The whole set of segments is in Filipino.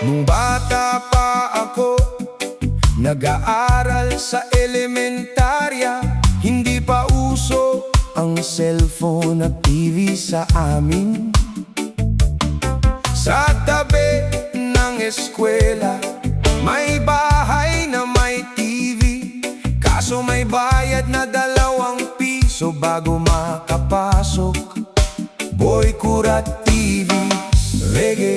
Nung bata pa ako, nag-aaral sa elementarya, hindi pa uso ang cellphone at TV sa amin. Sa tabi ng eskwela, may bahay na may TV, kaso may bayad na 2 piso bago makapasok. Boy Kurat TV, reggae.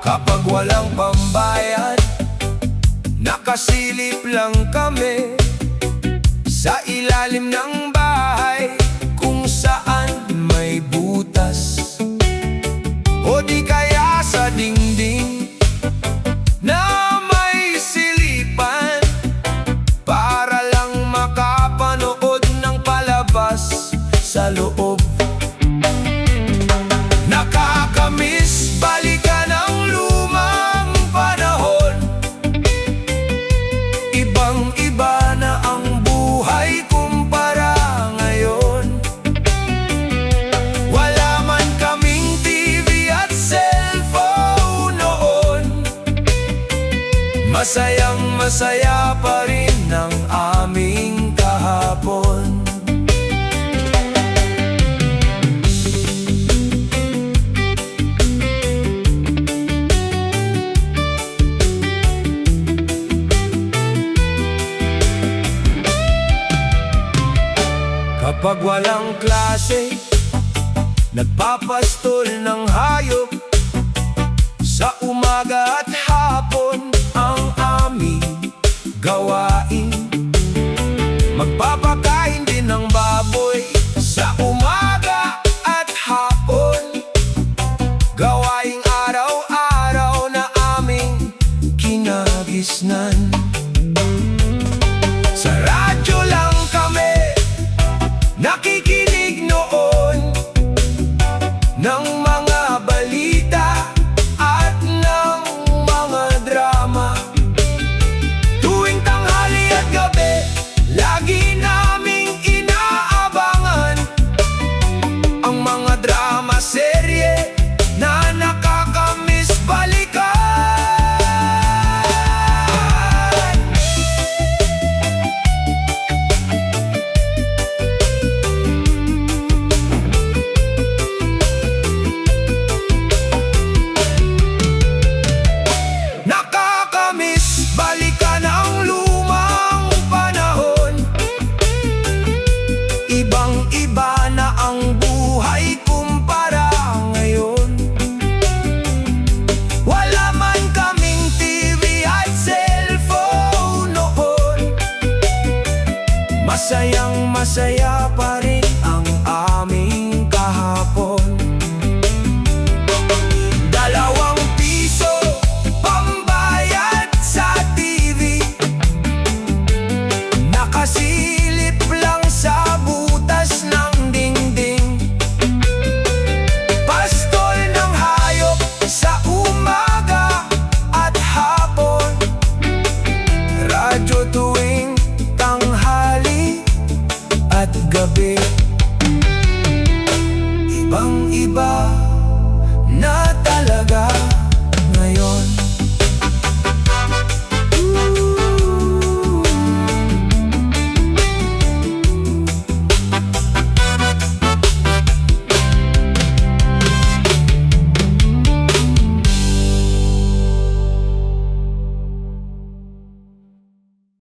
Kapag walang pambayad, nakasilip lang kami sa ilalim ng bahay kung saan may butas, o di kaya sa dingding na may silipan, para lang makapanood ng palabas sa loob. Nakakamiss balikan ang lumang panahon. Ibang-iba na ang buhay kumpara ngayon. Wala man kaming TV at cellphone noon, masayang-masaya pa rin ang aming kahapon. Kapag walang klase, nagpapastol ng hayop. Sa umaga at hapon ang aming gawain. Magpapakain din ng baboy sa umaga at hapon. Gawaing araw-araw na aming kinagisnan. Sa radyo lang kami nakikinig noon ng mga balita at ng mga drama. Tuwing tanghali at gabi, lagi naming inaabangan ang mga drama serye